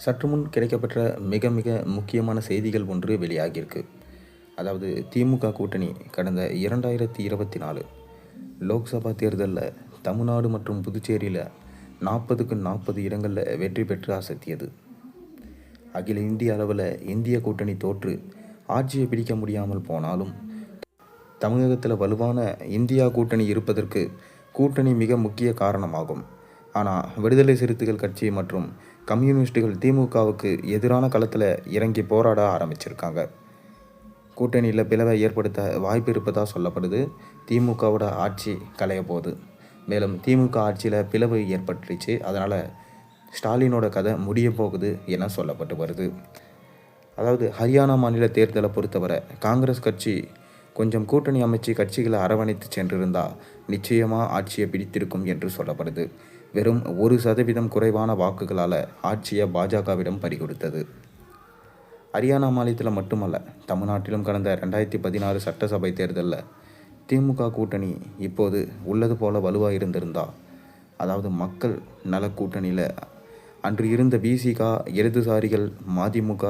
சற்று முன் கிடைக்கப்பெற்ற மிக மிக முக்கியமான செய்திகள் ஒன்று வெளியாகியிருக்கு. அதாவது திமுக கூட்டணி கடந்த 2024 லோக்சபா தேர்தலில் தமிழ்நாடு மற்றும் புதுச்சேரியில் 40க்கு 40 இடங்களில் வெற்றி பெற்று அசத்தியது. அகில இந்திய அளவில் இந்திய கூட்டணி தோற்று ஆட்சியை பிடிக்க முடியாமல் போனாலும் தமிழகத்தில் வலுவான இந்தியா கூட்டணி இருப்பதற்கு கூட்டணி மிக முக்கிய காரணமாகும். ஆனால் விடுதலை சிறுத்தைகள் கட்சி மற்றும் கம்யூனிஸ்டுகள் திமுகவுக்கு எதிரான களத்தில் இறங்கி போராட ஆரம்பிச்சிருக்காங்க. கூட்டணியில் பிளவை ஏற்படுத்த வாய்ப்பு இருப்பதாக சொல்லப்படுது. திமுகவோட ஆட்சி கலைய போகுது. மேலும் திமுக ஆட்சியில் பிளவு ஏற்பட்டுச்சு. அதனால் ஸ்டாலினோட கதை முடிய போகுது என சொல்லப்பட்டு வருது. அதாவது ஹரியானா மாநில தேர்தலை பொறுத்தவரை காங்கிரஸ் கட்சி கொஞ்சம் கூட்டணி அமைச்சு கட்சிகளை அரவணைத்து சென்றிருந்தால் நிச்சயமாக ஆட்சியை பிடித்திருக்கும் என்று சொல்லப்படுது. வெறும் 1% குறைவான வாக்குகளால் ஆட்சியை பாஜகவிடம் பறிகொடுத்தது. ஹரியானா மாநிலத்தில் மட்டுமல்ல, தமிழ்நாட்டிலும் கடந்த 2016 சட்டசபை தேர்தலில் திமுக கூட்டணி இப்போது உள்ளது போல வலுவாக இருந்திருந்தால், அதாவது மக்கள் நல கூட்டணியில் அன்று இருந்த விசிக, இடதுசாரிகள், மதிமுக,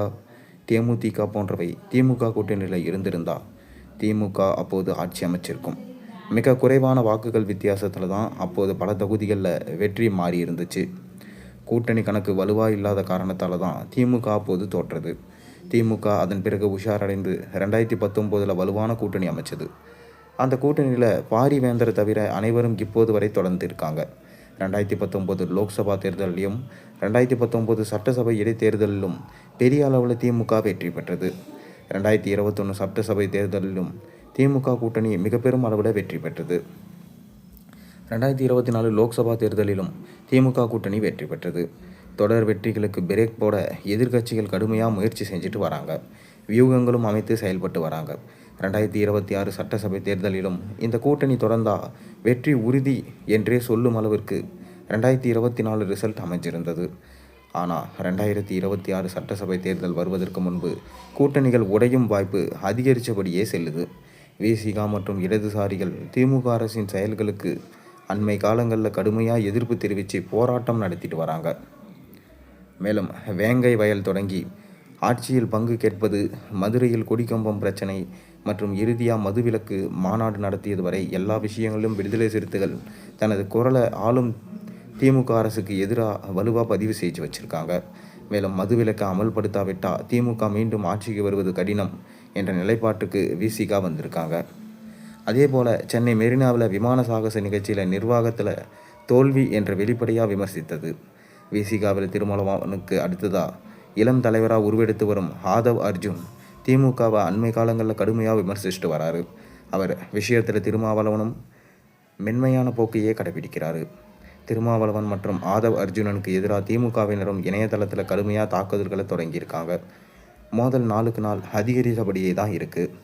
தேமுதிக போன்றவை திமுக கூட்டணியில் இருந்திருந்தால் திமுக அப்போது ஆட்சி அமைச்சிருக்கும். மிக குறைவான வாக்குகள் வித்தியாசத்தில் தான் அப்போது பல தொகுதிகளில் வெற்றி மாறி இருந்துச்சு. கூட்டணி கணக்கு வலுவாக இல்லாத காரணத்தால் தான் திமுக அப்போது தோற்றது. திமுக அதன் பிறகு உஷாரடைந்து 2019 வலுவான கூட்டணி அமைச்சது. அந்த கூட்டணியில் பாரிவேந்தரை தவிர அனைவரும் இப்போது வரை தொடர்ந்து இருக்காங்க. 2019 லோக்சபா தேர்தலிலும் 2019 சட்டசபை இடைத்தேர்தலிலும் பெரிய அளவில் திமுக வெற்றி பெற்றது. 2021 சட்டசபை தேர்தலிலும் திமுக கூட்டணி மிக பெரும் அளவில் வெற்றி பெற்றது. 2024 லோக்சபா தேர்தலிலும் திமுக கூட்டணி வெற்றி பெற்றது. தொடர் வெற்றிகளுக்கு பிரேக் போட எதிர்க்கட்சிகள் கடுமையாக முயற்சி செஞ்சுட்டு வராங்க. வியூகங்களும் அமைத்து செயல்பட்டு வராங்க. 2026 சட்டசபை தேர்தலிலும் இந்த கூட்டணி தொடர்ந்தால் வெற்றி உறுதி என்றே சொல்லும் அளவிற்கு 2024 ரிசல்ட் அமைஞ்சிருந்தது. ஆனால் 2026 சட்டசபை தேர்தல் வருவதற்கு முன்பு கூட்டணிகள் உடையும் வாய்ப்பு அதிகரித்தபடியே செல்லுது. விசிக மற்றும் இடதுசாரிகள் திமுக அரசின் செயல்களுக்கு அண்மை காலங்களில் கடுமையாக எதிர்ப்பு தெரிவித்து போராட்டம் நடத்திட்டு வராங்க. மேலும் வேங்கை வயல் தொடங்கி ஆட்சியில் பங்கு கேட்பது, மதுரையில் கொடிக்கம்பம் பிரச்சனை மற்றும் இறுதியாக மதுவிலக்கு மாநாடு நடத்தியது வரை எல்லா விஷயங்களிலும் விடுதலை சிறுத்தைகள் தனது குரலை ஆளும் திமுக அரசுக்கு எதிராக வலுவாக பதிவு செஞ்சு வச்சுருக்காங்க. மேலும் மதுவிலக்கை அமல்படுத்தாவிட்டால் திமுக மீண்டும் ஆட்சிக்கு வருவது கடினம் என்ற நிலைப்பாட்டுக்கு விசிக வந்திருக்காங்க. அதே போல் சென்னை மெரினாவில் விமான சாகச நிகழ்ச்சியில் நிர்வாகத்தில் தோல்வி என்ற வெளிப்படையாக விமர்சித்தது. விசிகாவில் திருமாவளவனுக்கு அடுத்ததாக இளம் தலைவராக உருவெடுத்து வரும் ஆதவ் அர்ஜுன் திமுகவை அண்மை காலங்களில் கடுமையாக விமர்சிச்சுட்டு வராரு. அவர் விஷயத்தில் திருமாவளவனும் மென்மையான போக்கையே கடைபிடிக்கிறாரு. திருமாவளவன் மற்றும் ஆதவ் அர்ஜுனனுக்கு எதிராக திமுகவினரும் இணையதளத்தில் கடுமையாக தாக்குதல்களை தொடங்கியிருக்காங்க. மோதல் நாளுக்கு நாள் அதிகரித்தபடியே தான் இருக்குது.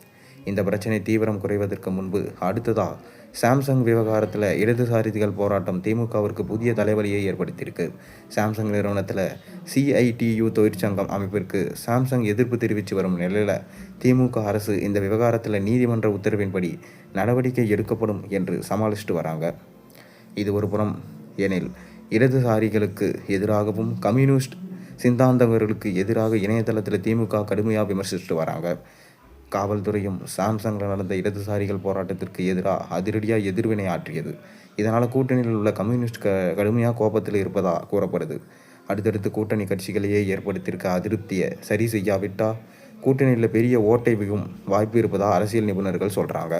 இந்த பிரச்சனை தீவிரம் குறைவதற்கு முன்பு அடுத்ததாக சாம்சங் விவகாரத்தில் இடதுசாரிகள் போராட்டம் திமுகவிற்கு புதிய தலைவலியை ஏற்படுத்தியிருக்கு. சாம்சங் நிறுவனத்தில் CITU தொழிற்சங்கம் அமைப்பிற்கு சாம்சங் எதிர்ப்பு தெரிவித்து வரும் நிலையில் திமுக அரசு இந்த விவகாரத்தில் நீதிமன்ற உத்தரவின்படி நடவடிக்கை எடுக்கப்படும் என்று சமாளிச்சுட்டு வராங்க. இது ஒரு புறம் எனில், இடதுசாரிகளுக்கு எதிராகவும் கம்யூனிஸ்ட் சிந்தாந்தவர்களுக்கு எதிராக இணையதளத்தில் திமுக கடுமையாக விமர்சிச்சுட்டு வராங்க. காவல்துறையும் சாம்சங்கில் நடந்த இடதுசாரிகள் போராட்டத்திற்கு எதிராக அதிரடியாக எதிர்வினை ஆற்றியது. இதனால் கூட்டணியில் உள்ள கம்யூனிஸ்ட் கடுமையாக கோபத்தில் இருப்பதாக கூறப்படுது. அடுத்தடுத்து கூட்டணி கட்சிகளையே ஏற்படுத்தியிருக்க அதிருப்தியை சரி செய்யாவிட்டால் கூட்டணியில் பெரிய ஓட்டை விழும் வாய்ப்பு இருப்பதாக அரசியல் நிபுணர்கள் சொல்கிறாங்க.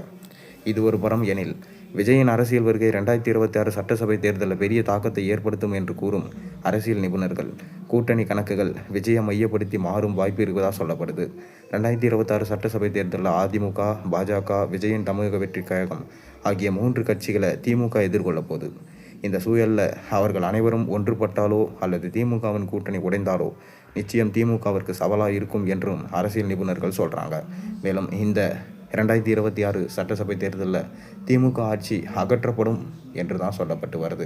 இது ஒரு புறம் எனில், விஜயின் அரசியல் வருகை 2026 சட்டசபை தேர்தலில் பெரிய தாக்கத்தை ஏற்படுத்தும் என்று கூறும் அரசியல் நிபுணர்கள், கூட்டணி கணக்குகள் விஜயை மையப்படுத்தி மாறும் வாய்ப்பு இருப்பதாக சொல்லப்படுது. 2026 சட்டசபை தேர்தலில் அதிமுக, பாஜக, விஜயின் தமிழக வெற்றி கழகம் ஆகிய 3 கட்சிகளை திமுக எதிர்கொள்ள போகுது. இந்த சூழலில் அவர்கள் அனைவரும் ஒன்றுபட்டாலோ அல்லது திமுகவின் கூட்டணி உடைந்தாலோ நிச்சயம் திமுகவிற்கு சவாலாக இருக்கும் என்றும் அரசியல் நிபுணர்கள் சொல்கிறாங்க. மேலும் இந்த 2026 சட்டசபை தேர்தலில் திமுக ஆட்சி அகற்றப்படும் என்று தான் சொல்லப்பட்டு வருது.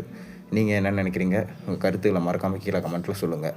நீங்கள் என்ன நினைக்கிறீங்க? உங்கள் கருத்துக்களை மறக்காமல் கீழே கமெண்ட்டில் சொல்லுங்கள்.